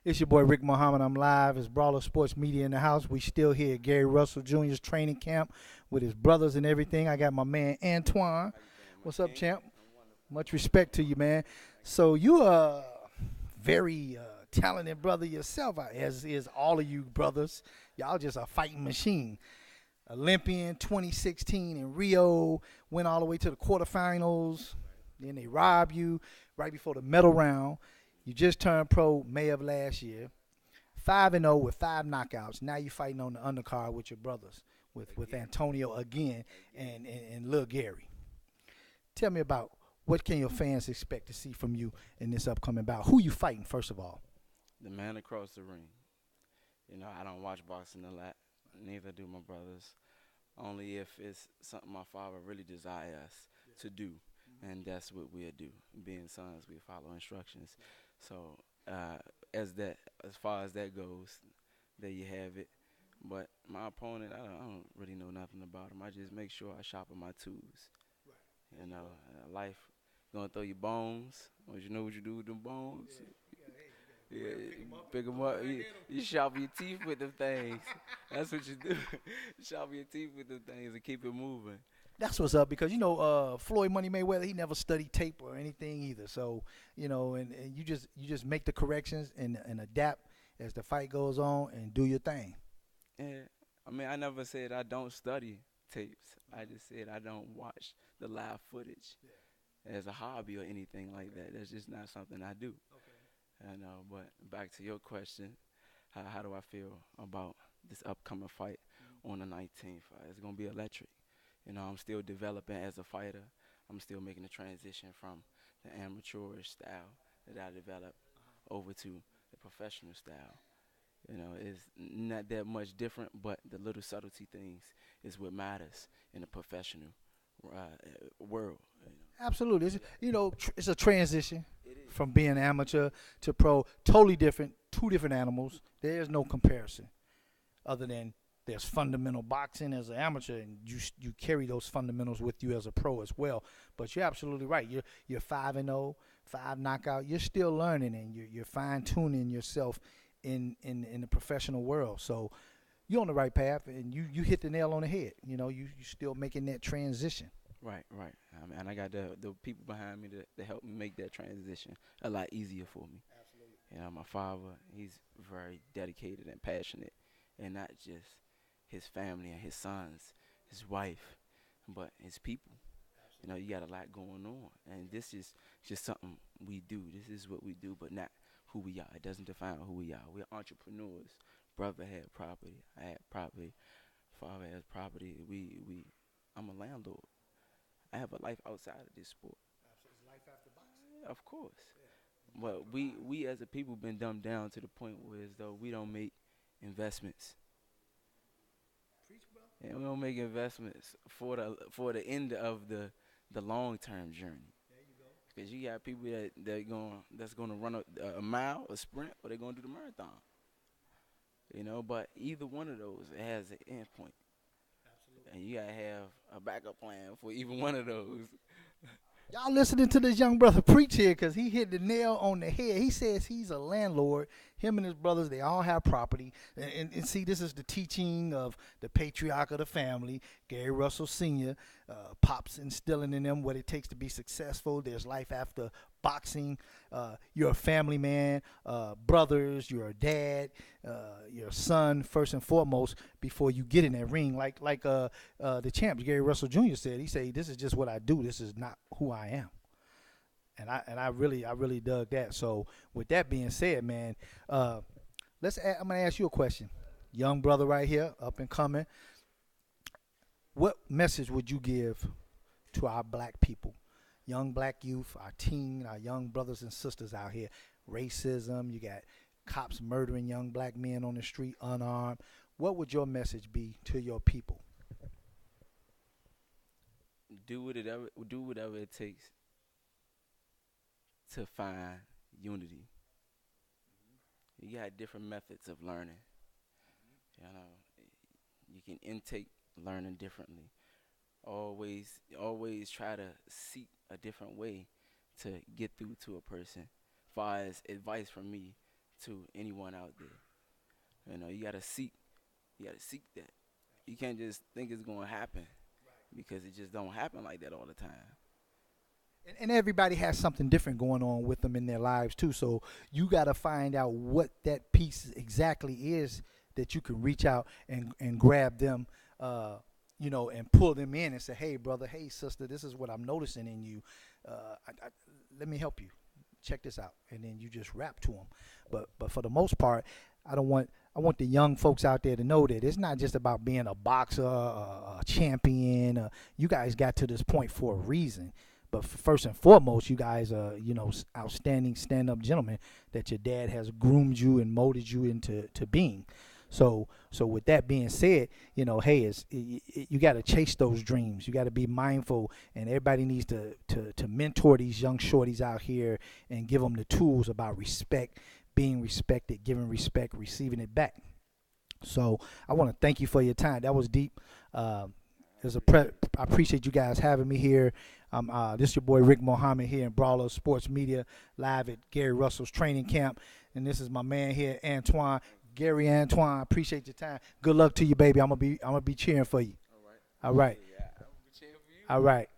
It's your boy Rick Mohamed. I'm live. It's Brawler Sports Media in the house. We still here at Gary Russell Jr.'s training camp with his brothers and everything. I got my man Antuanne. What's up, champ? Much respect to you, man. So you are a very talented brother yourself, as is all of you brothers. Y'all just a fighting machine. Olympian 2016 in Rio, went all the way to the quarterfinals. Then they robbed you right before the medal round. You just turned pro May of last year. 5-0 with 5 knockouts. Now you're fighting on the undercard with your brothers, with Antonio again and Lil Gary. Tell me about what can your fans expect to see from you in this upcoming bout. Who you fighting, first of all? The man across the ring. You know, I don't watch boxing a lot. Neither do my brothers. Only if it's something my father really desires us to do. And that's what we'll do. Being sons, we follow instructions. So as far as that goes, there you have it. But my opponent, I don't really know nothing about him. I just make sure I sharpen my tools. You know, life gonna throw you bones. Don't you know what you do with them bones? Yeah, pick them up. You sharpen your teeth with them things. That's what you do. Sharpen your teeth with them things and keep it moving. That's what's up because Floyd Money Mayweather, he never studied tape or anything either. So and you just make the corrections and adapt as the fight goes on and do your thing. Yeah, I mean, I never said I don't study tapes. I just said I don't watch the live footage as a hobby or anything like that. That's just not something I do. I know, but back to your question, how do I feel about this upcoming fight on the 19th? It's gonna be electric. You know, I'm still developing as a fighter. I'm still making the transition from the amateurish style that I developed over to the professional style. You know, it's not that much different, but the little subtlety things is what matters in the professional world. You know. Absolutely, it's a transition It is. from being amateur to pro. Totally different, two different animals. There's no comparison, other than there's fundamental boxing as an amateur, and you carry those fundamentals with you as a pro as well. But you're absolutely right. You're 5-0, 5 knockout. You're still learning, and you're fine tuning yourself in the professional world. So you're on the right path, and you hit the nail on the head. You still making that transition. Right, right. And I got the people behind me to help me make that transition a lot easier for me. You know, my father, he's very dedicated and passionate, and not just his family and his sons, his wife, but his people. You know, you got a lot going on, and this is just something we do. This is what we do, but not who we are. It doesn't define who we are. We're entrepreneurs. Brother had property. I had property. Father has property. I'm a landlord. I have a life outside of this sport. Of course. But we as a people been dumbed down to the point where as though we don't make investments. And we don't make investments for the end of the long term journey. Because you got people that's gonna run a mile, a sprint, or they're gonna do the marathon. You know, but either one of those has an end point, and you gotta have a backup plan for either one of those. Y'all listening to this young brother preach here because he hit the nail on the head. He says he's a landlord. Him and his brothers, they all have property. And see, this is the teaching of the patriarch of the family, Gary Russell Sr. Pops instilling in them what it takes to be successful. There's life after boxing. You're a family man, brothers, you're a dad, your son, first and foremost, before you get in that ring. Like the champ, Gary Russell Jr. said, he said, this is just what I do. This is not who I am. And I really dug that. So with that being said, man, I'm gonna ask you a question. Young brother right here, up and coming. What message would you give to our black people, young black youth, our teen, our young brothers and sisters out here? Racism, you got cops murdering young black men on the street unarmed. What would your message be to your people? Do whatever it takes to find unity. You got different methods of learning. You know, you can intake learning differently. Always try to seek a different way to get through to a person. Far as advice from me to anyone out there. You know, you gotta seek that. You can't just think it's gonna happen because it just don't happen like that all the time. And everybody has something different going on with them in their lives too. So you got to find out what that piece exactly is that you can reach out and grab them, and pull them in and say, hey, brother, hey, sister, this is what I'm noticing in you. Let me help you. Check this out. And then you just rap to them. But for the most part, I want the young folks out there to know that it's not just about being a boxer, a champion. You guys got to this point for a reason. But first and foremost, you guys are, outstanding stand-up gentlemen that your dad has groomed you and molded you into being. So with that being said, hey, you got to chase those dreams. You got to be mindful, and everybody needs to mentor these young shorties out here and give them the tools about respect, being respected, giving respect, receiving it back. So I want to thank you for your time. That was deep. I appreciate you guys having me here. This is your boy Rick Mohamed here in Brawlers Sports Media, live at Gary Russell's training camp. And this is my man here, Antuanne. Gary Antuanne, appreciate your time. Good luck to you, baby. I'm gonna be cheering for you. All right. All right. Yeah, I'm cheering for you. All right.